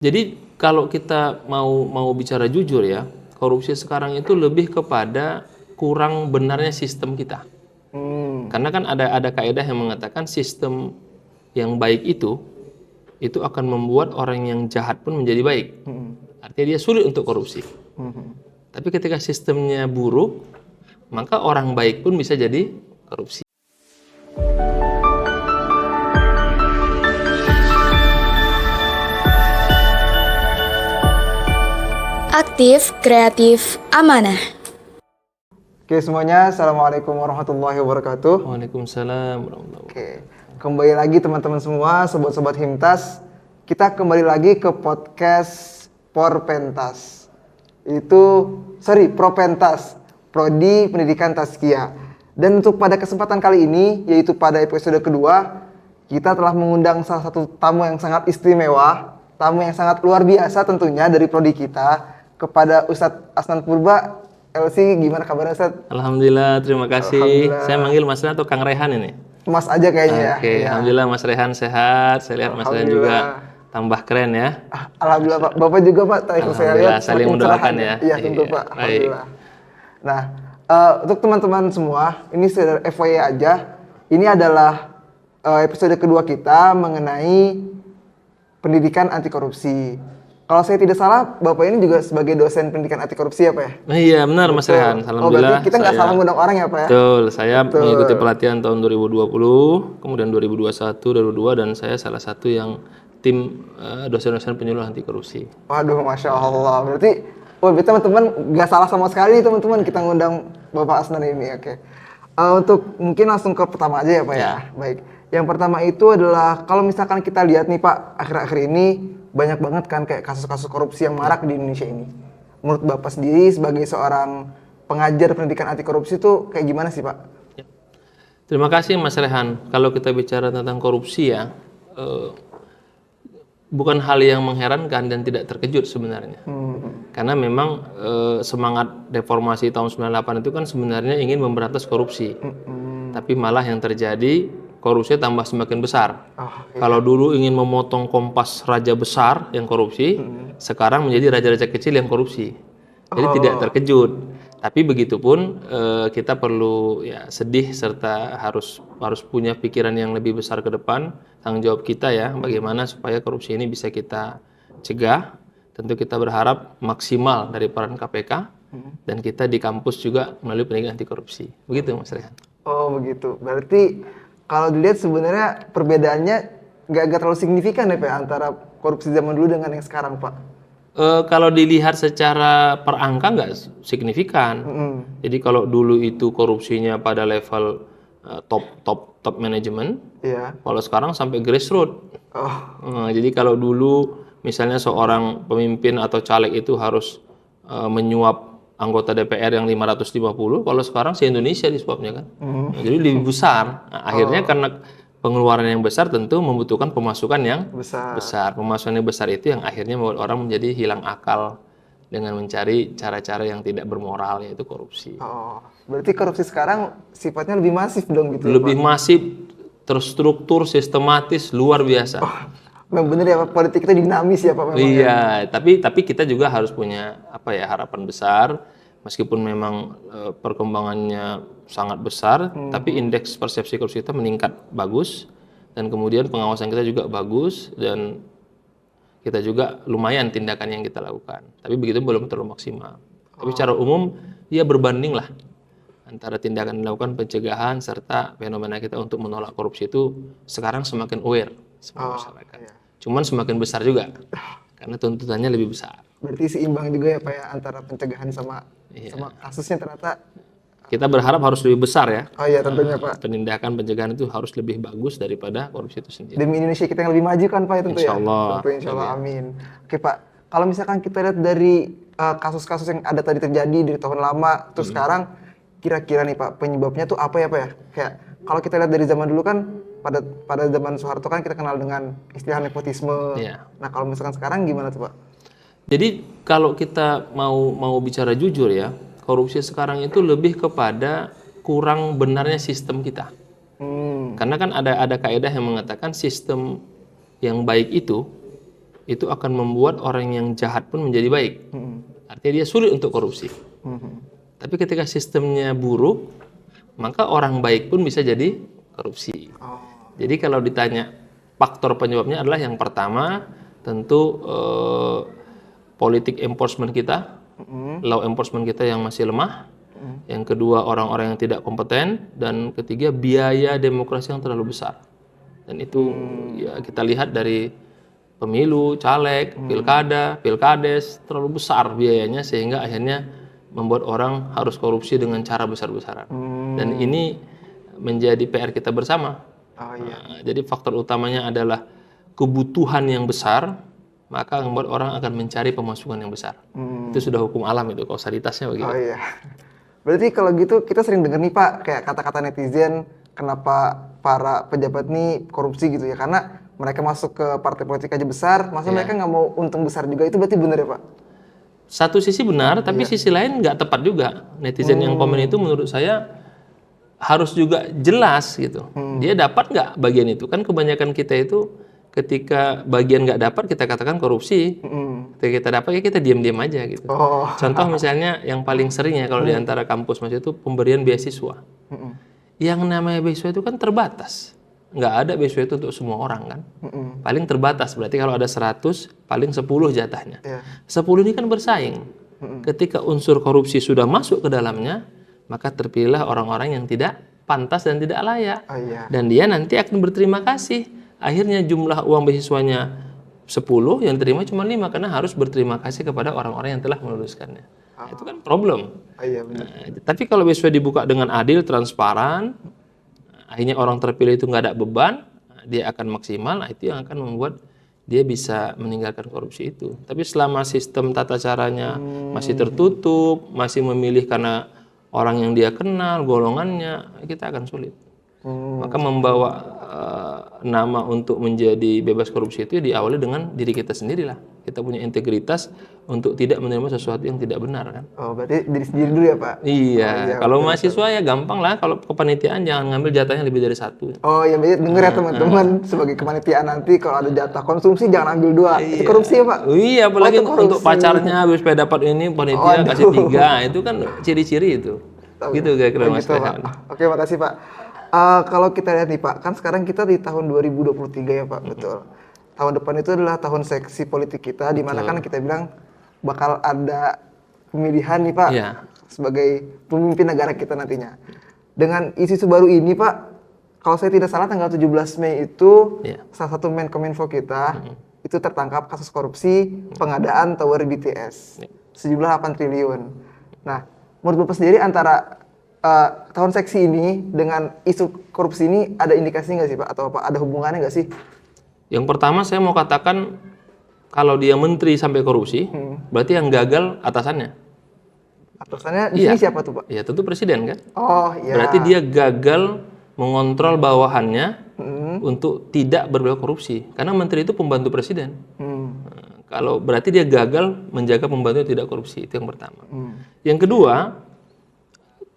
Jadi kalau kita mau bicara jujur ya, korupsi sekarang itu lebih kepada kurang benarnya sistem kita. Karena kan ada kaidah yang mengatakan sistem yang baik itu akan membuat orang yang jahat pun menjadi baik. Artinya dia sulit untuk korupsi. Tapi ketika sistemnya buruk, maka orang baik pun bisa jadi korupsi. Aktif, kreatif, amanah. Oke semuanya, Assalamualaikum warahmatullahi wabarakatuh. Waalaikumsalam warahmatullahi wabarakatuh. Oke, kembali lagi teman-teman semua, sobat-sobat Himtas. Kita kembali lagi ke podcast Propentas. Propentas, Prodi Pendidikan Tazkiyah. Dan untuk pada kesempatan kali ini, yaitu pada episode kedua, kita telah mengundang salah satu tamu yang sangat istimewa, tamu yang sangat luar biasa tentunya dari prodi kita, kepada Ustadz Asnan Purba. LC, gimana kabarnya Ustadz? Alhamdulillah, terima kasih. Alhamdulillah. Saya manggil Mas Rehan atau Kang Rehan ini? Mas aja kayaknya Oke, ya. Alhamdulillah Mas Rehan sehat. Saya lihat Mas Rehan juga tambah keren ya. Alhamdulillah Pak. Bapak juga Pak, tadi saya Alhamdulillah, lihat saling semakin mendoakan cerah. ya. Iya tentu Iya, Pak. baik. Alhamdulillah. Nah, untuk teman-teman semua, ini sekedar FYI aja. Ini adalah episode kedua kita mengenai pendidikan anti korupsi. Kalau saya tidak salah, Bapak ini juga sebagai dosen pendidikan anti korupsi ya Pak ya? Iya benar Mas Rehan. Oh Alhamdulillah. berarti kita nggak salah ngundang orang ya Pak ya? Betul, saya mengikuti pelatihan tahun 2020, kemudian 2021, 2022, dan saya salah satu yang tim dosen-dosen penyuluh anti korupsi. Waduh, Masya Allah. Berarti teman-teman nggak salah sama sekali nih teman-teman kita ngundang Bapak Asnan ini. Oke. Untuk mungkin langsung ke pertama aja ya Pak ya. Baik. Yang pertama itu adalah kalau misalkan kita lihat nih Pak, akhir-akhir ini banyak banget kan kayak kasus-kasus korupsi yang marak di Indonesia ini. Menurut Bapak sendiri sebagai seorang pengajar pendidikan anti korupsi itu kayak gimana sih Pak? Ya. Terima kasih Mas Rehan. Kalau kita bicara tentang korupsi ya, bukan hal yang mengherankan dan tidak terkejut sebenarnya. Karena memang semangat reformasi tahun 98 itu kan sebenarnya ingin memberantas korupsi. Tapi malah yang terjadi, korupsi tambah semakin besar. Kalau dulu ingin memotong kompas raja besar yang korupsi, sekarang menjadi raja-raja kecil yang korupsi. Jadi tidak terkejut. Tapi begitupun kita perlu ya sedih serta harus punya pikiran yang lebih besar ke depan. Tanggung jawab kita ya, bagaimana supaya korupsi ini bisa kita cegah. Tentu kita berharap maksimal dari peran KPK dan kita di kampus juga melalui pendidikan anti korupsi. Begitu Mas Rehan. Oh begitu. Berarti kalau dilihat sebenarnya perbedaannya nggak terlalu signifikan ya Pak antara korupsi zaman dulu dengan yang sekarang Pak? Kalau dilihat secara per angka nggak signifikan. Jadi kalau dulu itu korupsinya pada level top manajemen, kalau sekarang sampai grassroots. Jadi kalau dulu misalnya seorang pemimpin atau caleg itu harus menyuap anggota DPR yang 550, kalau sekarang se-Indonesia disuapnya kan. Jadi lebih besar. Nah, akhirnya karena pengeluaran yang besar tentu membutuhkan pemasukan yang besar. Pemasukan yang besar itu yang akhirnya membuat orang menjadi hilang akal dengan mencari cara-cara yang tidak bermoral, yaitu korupsi. Berarti korupsi sekarang sifatnya lebih masif dong gitu. Lebih masif, terstruktur, sistematis, luar biasa. Memang bener ya Pak, politik itu dinamis ya Pak memang. Iya, tapi kita juga harus punya harapan besar, meskipun memang perkembangannya sangat besar, tapi indeks persepsi korupsi kita meningkat bagus, dan kemudian pengawasan kita juga bagus, dan kita juga lumayan tindakan yang kita lakukan. Tapi begitu belum terlalu maksimal. Tapi secara umum ya berbanding lah antara tindakan dilakukan pencegahan serta fenomena kita untuk menolak korupsi itu sekarang semakin aware masyarakat. Cuman semakin besar juga karena tuntutannya lebih besar. Berarti seimbang juga ya Pak ya antara pencegahan sama kasusnya ternyata. Kita berharap harus lebih besar ya. Oh iya tentunya Pak. Penindakan pencegahan itu harus lebih bagus daripada korupsi itu sendiri. Demi Indonesia kita yang lebih maju kan Pak ya tentu Insya Allah. ya. Tentu insya Allah amin. Oke Pak, kalau misalkan kita lihat dari kasus-kasus yang ada tadi terjadi dari tahun lama terus sekarang, kira-kira nih Pak penyebabnya tuh apa ya Pak ya? Kayak kalau kita lihat dari zaman dulu kan pada zaman Soeharto kan kita kenal dengan istilah nepotisme. Nah kalau misalkan sekarang gimana tuh Pak? Jadi kalau kita mau bicara jujur ya, korupsi sekarang itu lebih kepada kurang benarnya sistem kita. Karena kan ada kaidah yang mengatakan sistem yang baik itu itu akan membuat orang yang jahat pun menjadi baik. Artinya dia sulit untuk korupsi. Tapi ketika sistemnya buruk, maka orang baik pun bisa jadi korupsi. Jadi kalau ditanya faktor penyebabnya adalah yang pertama tentu politik enforcement kita, law enforcement kita yang masih lemah. Yang kedua orang-orang yang tidak kompeten, dan ketiga biaya demokrasi yang terlalu besar. Dan itu ya kita lihat dari pemilu, caleg, pilkada, pilkades terlalu besar biayanya sehingga akhirnya membuat orang harus korupsi dengan cara besar-besaran. Dan ini menjadi PR kita bersama. Nah, jadi faktor utamanya adalah kebutuhan yang besar, maka membuat orang akan mencari pemasukan yang besar. Itu sudah hukum alam itu, kausalitasnya begitu. Oh iya. Berarti kalau gitu kita sering dengar nih Pak, kayak kata-kata netizen, kenapa para pejabat nih korupsi gitu ya? Karena mereka masuk ke partai politik aja besar, masa mereka nggak mau untung besar juga, itu berarti benar ya Pak? Satu sisi benar, tapi sisi lain nggak tepat juga. Netizen yang komen itu menurut saya harus juga jelas gitu. Dia dapat nggak bagian itu? Kan kebanyakan kita itu ketika bagian nggak dapat kita katakan korupsi. Ketika kita dapat ya kita diam-diam aja gitu. Contoh misalnya yang paling sering ya kalau di antara kampus Mas itu pemberian beasiswa. Yang namanya beasiswa itu kan terbatas. Nggak ada beasiswa itu untuk semua orang kan. Paling terbatas, berarti kalau ada 100, paling 10 jatahnya. 10 ini kan bersaing. Ketika unsur korupsi sudah masuk ke dalamnya, maka terpilihlah orang-orang yang tidak pantas dan tidak layak. Dan dia nanti akan berterima kasih. Akhirnya jumlah uang beasiswanya 10, yang terima cuma 5, karena harus berterima kasih kepada orang-orang yang telah meluluskannya. Itu kan problem. Tapi kalau beasiswa dibuka dengan adil, transparan, akhirnya orang terpilih itu nggak ada beban, dia akan maksimal, itu yang akan membuat dia bisa meninggalkan korupsi itu. Tapi selama sistem tata caranya masih tertutup, masih memilih karena orang yang dia kenal, golongannya, kita akan sulit. Maka membawa nama untuk menjadi bebas korupsi itu diawali dengan diri kita sendirilah. Kita punya integritas untuk tidak menerima sesuatu yang tidak benar kan. Berarti diri sendiri dulu ya Pak? Iya, kalau mahasiswa ya gampang lah. Kalau kepanitiaan jangan ngambil jatahnya lebih dari 1. Ya denger ya teman-teman, sebagai kepanitiaan nanti kalau ada jatah konsumsi jangan ambil 2. Itu korupsi ya Pak? Iya, apalagi untuk pacarnya habis supaya dapat ini panitia kasih 3, itu kan ciri-ciri itu. Gitu kira-kira Mas Rehan. Oke, makasih Pak. Kalau kita lihat nih Pak, kan sekarang kita di tahun 2023 ya Pak, betul. Tahun depan itu adalah tahun seksi politik kita, di mana kan kita bilang bakal ada pemilihan nih Pak, sebagai pemimpin negara kita nantinya. Dengan isu baru ini Pak, kalau saya tidak salah tanggal 17 Mei itu salah satu Menkominfo kita itu tertangkap kasus korupsi pengadaan tower BTS sejumlah 8 triliun. Nah, menurut Bapak sendiri antara tahun seksi ini dengan isu korupsi ini ada indikasi nggak sih Pak? Atau apa ada hubungannya nggak sih? Yang pertama saya mau katakan kalau dia menteri sampai korupsi, berarti yang gagal atasannya. Atasannya di sini siapa tuh Pak? Ya tentu presiden kan. Berarti Berarti dia gagal mengontrol bawahannya untuk tidak berbuat korupsi. Karena menteri itu pembantu presiden. Kalau berarti dia gagal menjaga pembantu tidak korupsi, itu yang pertama. Yang kedua,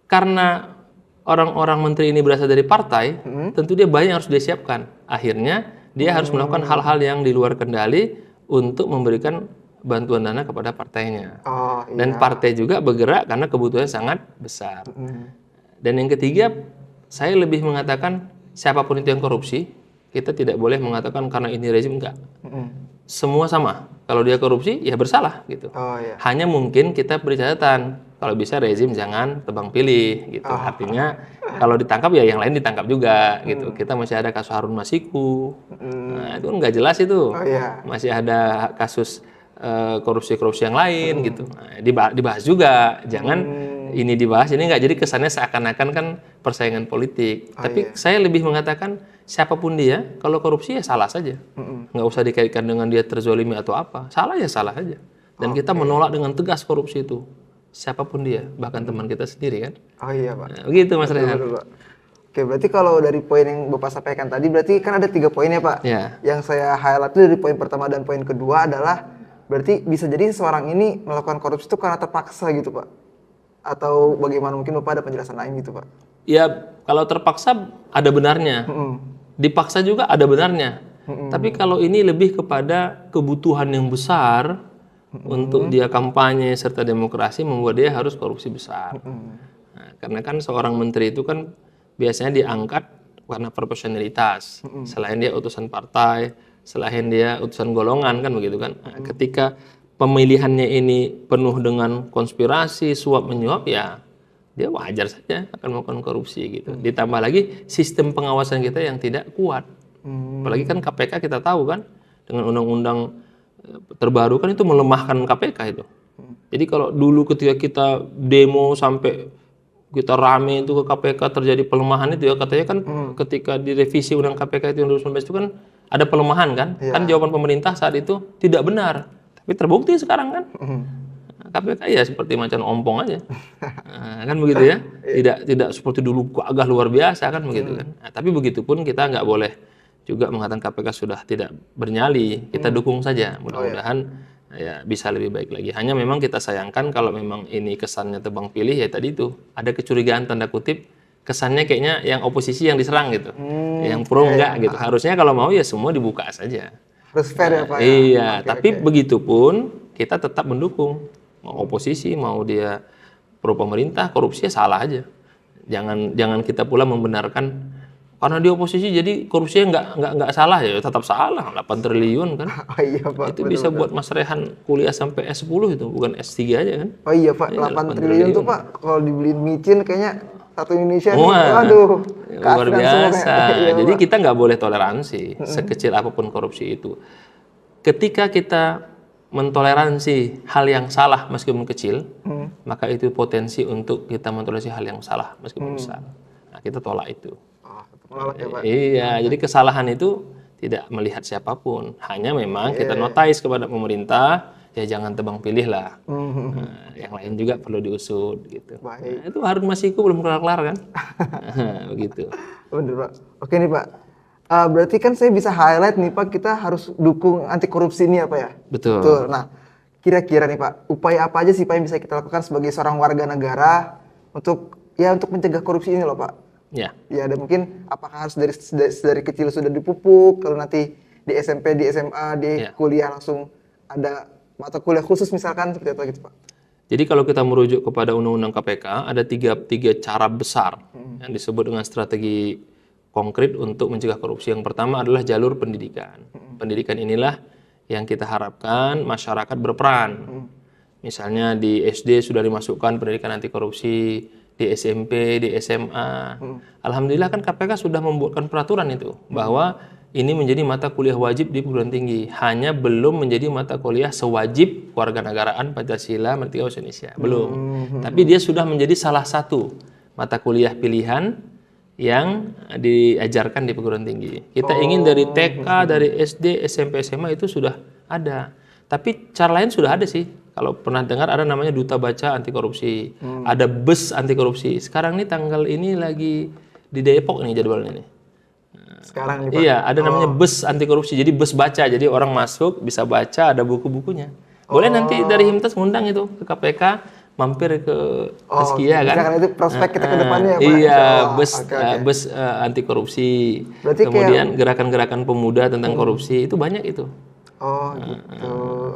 karena orang-orang menteri ini berasal dari partai, tentu dia banyak yang harus dia siapkan. Akhirnya dia harus melakukan hal-hal yang di luar kendali untuk memberikan bantuan dana kepada partainya. Dan partai juga bergerak karena kebutuhannya sangat besar. Dan yang ketiga, saya lebih mengatakan siapapun itu yang korupsi, kita tidak boleh mengatakan karena ini rezim, enggak. Semua sama. Kalau dia korupsi, ya bersalah gitu. Hanya mungkin kita beri catatan, kalau bisa rezim jangan tebang pilih gitu. Artinya kalau ditangkap ya yang lain ditangkap juga gitu. Kita masih ada kasus Harun Masiku. Nah, itu nggak jelas itu. Masih ada kasus korupsi-korupsi yang lain gitu. Nah, dibahas juga. Jangan ini dibahas, ini nggak jadi kesannya seakan-akan kan persaingan politik. Tapi saya lebih mengatakan siapapun dia, kalau korupsi ya salah saja. Nggak usah dikaitkan dengan dia terzolimi atau apa. Salah ya salah aja. Dan kita menolak dengan tegas korupsi itu. Siapapun dia, bahkan teman kita sendiri kan. Pak. Nah, begitu Mas Rehan. Oke, berarti kalau dari poin yang Bapak sampaikan tadi, berarti kan ada 3 poin ya Pak. Yang saya highlight itu dari poin pertama dan poin kedua adalah berarti bisa jadi seseorang ini melakukan korupsi itu karena terpaksa gitu Pak. Atau bagaimana, mungkin Bapak ada penjelasan lain gitu Pak? Ya, kalau terpaksa ada benarnya. Dipaksa juga ada benarnya. Tapi kalau ini lebih kepada kebutuhan yang besar untuk dia kampanye serta demokrasi membuat dia harus korupsi besar. Nah, karena kan seorang menteri itu kan biasanya diangkat karena proporsionalitas. Selain dia utusan partai, selain dia utusan golongan kan begitu kan. Nah, ketika pemilihannya ini penuh dengan konspirasi, suap menyuap, ya dia wajar saja akan melakukan korupsi gitu. Ditambah lagi sistem pengawasan kita yang tidak kuat. Apalagi kan KPK kita tahu kan dengan undang-undang terbaru kan itu melemahkan KPK itu. Jadi kalau dulu ketika kita demo sampai kita rame itu ke KPK terjadi pelemahan itu ya, katanya kan ketika direvisi undang KPK itu yang 2019 itu kan ada pelemahan kan. Kan jawaban pemerintah saat itu tidak benar. Tapi terbukti sekarang kan. KPK ya seperti macan ompong aja. Kan begitu ya. Tidak seperti dulu agak luar biasa kan begitu kan. Nah, tapi begitupun kita nggak boleh juga mengatakan KPK sudah tidak bernyali. Kita dukung saja. Mudah-mudahan ya bisa lebih baik lagi. Hanya memang kita sayangkan kalau memang ini kesannya tebang pilih ya tadi itu ada kecurigaan tanda kutip, kesannya kayaknya yang oposisi yang diserang gitu. Yang pro enggak gitu. Harusnya kalau mau ya semua dibuka saja. Harus fair ya Pak. Iya, tapi begitupun kita tetap mendukung. Mau oposisi, mau dia pro pemerintah, korupsi ya salah aja. Jangan kita pula membenarkan karena dia oposisi jadi korupsinya nggak salah ya, tetap salah. 8 triliun kan. Oh iya Pak. Itu bisa buat Mas Rehan kuliah sampai S10 itu, bukan S3 aja kan. Oh iya Pak, 8 triliun tuh Pak kalau dibeliin micin kayaknya satu Indonesia nih. Wah, Aduh. luar biasa. Iya, Jadi Pak. kita nggak boleh toleransi sekecil apapun korupsi itu. Ketika kita mentoleransi hal yang salah meskipun kecil, maka itu potensi untuk kita mentoleransi hal yang salah meskipun besar. Nah, kita tolak itu. Menolak ya Pak. Iya, jadi kesalahan itu tidak melihat siapapun. Hanya memang kita notice kepada pemerintah, ya jangan tebang pilih lah. Nah, yang lain juga perlu diusut gitu. Nah, itu Harun Masiku belum kelar-kelar kan? Begitu. Bener Pak. Oke nih Pak. Berarti kan saya bisa highlight nih Pak, kita harus dukung anti korupsi ini ya Pak ya? Betul. Nah, kira-kira nih Pak, upaya apa aja sih Pak yang bisa kita lakukan sebagai seorang warga negara untuk mencegah korupsi ini loh Pak? Ya. Ya, dan mungkin apakah harus dari kecil sudah dipupuk, kalau nanti di SMP, di SMA, di kuliah langsung ada mata kuliah khusus misalkan seperti apa gitu Pak? Jadi kalau kita merujuk kepada Undang-Undang KPK, ada tiga cara besar yang disebut dengan strategi konkret untuk mencegah korupsi. Yang pertama adalah jalur pendidikan. Pendidikan inilah yang kita harapkan masyarakat berperan. Misalnya di SD sudah dimasukkan pendidikan anti korupsi, di SMP, di SMA. Alhamdulillah kan KPK sudah membuatkan peraturan itu bahwa ini menjadi mata kuliah wajib di perguruan tinggi. Hanya belum menjadi mata kuliah sewajib kewarganegaraan Pancasila Merdeka Indonesia. Belum. Tapi dia sudah menjadi salah satu mata kuliah pilihan yang diajarkan di perguruan tinggi. Kita ingin dari TK, dari SD, SMP, SMA itu sudah ada. Tapi cara lain sudah ada sih. Kalau pernah dengar ada namanya Duta Baca Anti Korupsi. Ada bus anti korupsi. Sekarang nih tanggal ini lagi di Depok nih jadwalnya nih. Sekarang nih Pak? Iya, ada namanya bus anti korupsi. Jadi bus baca. Jadi orang masuk bisa baca, ada buku-bukunya. Boleh nanti dari Himtas ngundang itu ke KPK. Mampir ke Tazkiyah kan? Karena itu prospek kita ke depannya ya Pak? Iya, bus anti korupsi. Berarti kemudian gerakan-gerakan pemuda tentang korupsi itu banyak itu. Oh gitu,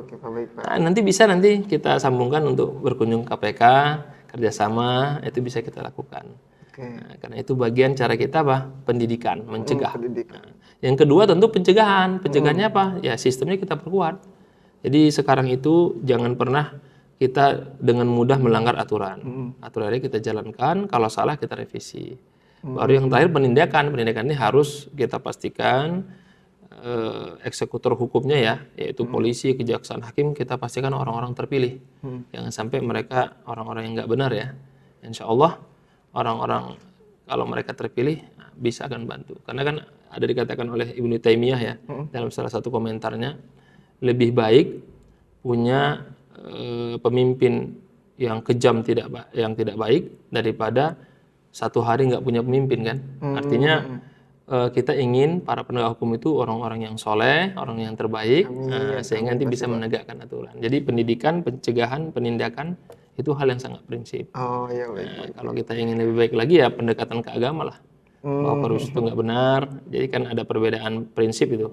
oke Pak, baik Pak. Nah, nanti kita sambungkan untuk berkunjung KPK, kerjasama itu bisa kita lakukan. Nah, karena itu bagian cara kita apa? Pendidikan, mencegah. Nah, yang kedua tentu pencegahan. Pencegahannya apa? Ya sistemnya kita perkuat. Jadi sekarang itu jangan pernah kita dengan mudah melanggar aturan. Aturannya kita jalankan, kalau salah kita revisi. Baru yang terakhir penindakan. Penindakan ini harus kita pastikan eksekutor hukumnya ya, yaitu polisi, kejaksaan, hakim, kita pastikan orang-orang terpilih. Jangan sampai mereka orang-orang yang nggak benar ya. Insya Allah orang-orang kalau mereka terpilih bisa akan bantu. Karena kan ada dikatakan oleh Ibnu Taimiyah ya dalam salah satu komentarnya, lebih baik punya pemimpin yang kejam yang tidak baik daripada satu hari nggak punya pemimpin kan. Artinya kita ingin para penegak hukum itu orang-orang yang soleh, orang yang terbaik, sehingga nanti bisa menegakkan aturan. Jadi pendidikan, pencegahan, penindakan itu hal yang sangat prinsip. Oh iya baik. Kalau kita ingin lebih baik lagi ya pendekatan ke agama lah. Bahwa korupsi itu nggak benar. Jadi kan ada perbedaan prinsip itu.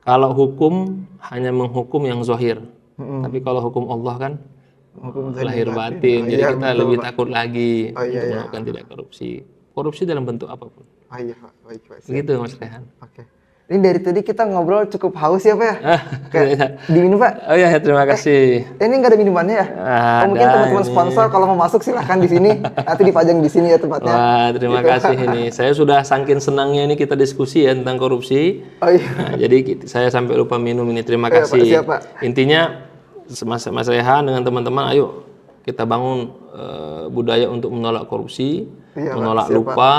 Kalau hukum hanya menghukum yang zahir. Tapi kalau hukum Allah kan Hukum lahir zahir batin. Jadi iya, kita betul, lebih Pak. takut lagi Oh, iya, untuk iya. melakukan tidak korupsi. Korupsi dalam bentuk apapun. Oh iya Pak, baik Pak. Siap. Begitu Mas Rehan. Oke. Ini dari tadi kita ngobrol cukup haus ya Pak ya? iya. Kayak diminum Pak. Oh iya, terima kasih. Ini nggak ada minumannya ya? Oh, mungkin Ada teman-teman ini. sponsor kalau mau masuk silahkan di sini. Nanti dipajang di sini ya tempatnya. Wah, terima Gitu. kasih ini. Saya sudah saking senangnya ini kita diskusi ya tentang korupsi. Oh iya. Nah, jadi saya sampai lupa minum ini. Terima Iya, Pak. kasih. Siap, Pak. Intinya Mas Rehan dengan teman-teman, ayo kita bangun budaya untuk menolak korupsi, Iya, Pak. menolak Siap, lupa,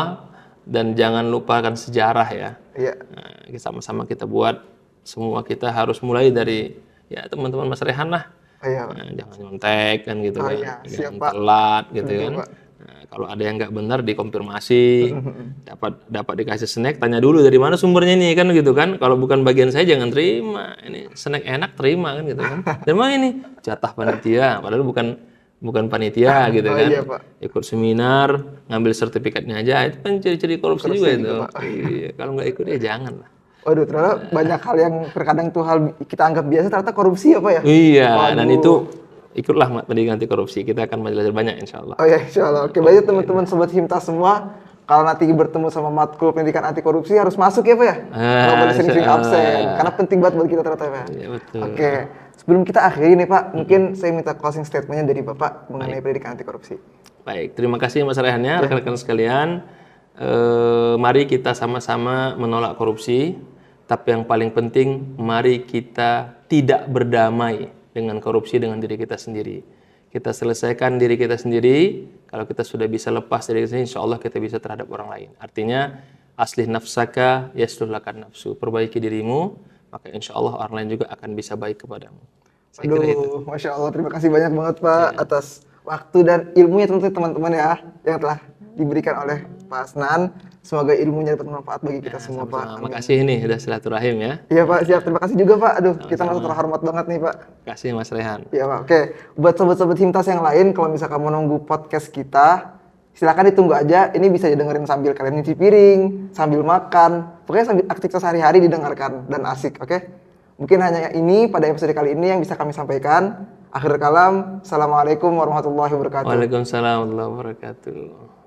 dan jangan lupakan sejarah ya. Iya. Nah, sama-sama kita buat. Semua kita harus mulai dari ya teman-teman Mas Rehan lah. Oh iya Pak. Nah, jangan nyontek kan gitu Oh kan, iya, siap, jangan Pak. telat gitu Betul, kan. Pak. Nah, kalau ada yang nggak benar dikonfirmasi, dapat dikasih snack, tanya dulu dari mana sumbernya nih kan gitu kan. Kalau bukan bagian saya jangan terima. Ini snack enak terima kan gitu kan. Dan mana ini jatah panitia, padahal bukan panitia gitu Oh kan. iya, Pak. Ikut seminar, ngambil sertifikatnya aja, itu kan ciri-ciri korupsi juga itu. juga, Pak. Iya, kalau nggak ikut ya jangan lah. Waduh, ternyata banyak hal yang terkadang tuh hal kita anggap biasa ternyata korupsi ya Pak ya? Iya, dan Waduh. itu ikutlah tadi anti korupsi. Kita akan belajar banyak insya Allah. Oh ya, insya Allah. Oke, baik teman-teman sobat Himta semua. Kalau nanti bertemu sama matkul pendidikan anti korupsi harus masuk ya Pak ya? Nggak boleh sering-sering absen. Karena penting banget buat kita ternyata Pak. Iya betul. Oke, sebelum kita akhiri nih Pak, mungkin saya minta closing statement-nya dari Bapak mengenai pendidikan anti korupsi. Baik, terima kasih Mas Rehan ya, rekan-rekan sekalian. Mari kita sama-sama menolak korupsi. Tapi yang paling penting, mari kita tidak berdamai dengan korupsi dengan diri kita sendiri. Kita selesaikan diri kita sendiri. Kalau kita sudah bisa lepas dari sini, insya Allah kita bisa terhadap orang lain. Artinya, aslih nafsaka yaslih lakan nafsu. Perbaiki dirimu, maka insya Allah orang lain juga akan bisa baik kepadamu. Saya kira itu. Aduh, Masya Allah, terima kasih banyak banget Pak atas waktu dan ilmunya tentu teman-teman ya yang telah diberikan oleh Pak Asnan. Semoga ilmunya dapat bermanfaat bagi kita semua Pak. Terima kasih ini sudah silaturahim ya. Iya Pak, siap. Terima kasih juga Pak. Aduh, kita merasa terhormat banget nih Pak. Terima kasih Mas Rehan. Iya Pak. Oke, buat sobat-sobat Himtas yang lain, kalau misalkan mau nunggu podcast kita, silakan ditunggu aja. Ini bisa didengerin sambil kalian nyuci piring, sambil makan, pokoknya sambil aktivitas sehari-hari didengarkan dan asik. Oke? Mungkin hanya ini pada episode kali ini yang bisa kami sampaikan. Akhir kalam, Assalamualaikum warahmatullahi wabarakatuh. Waalaikumsalam warahmatullahi wabarakatuh.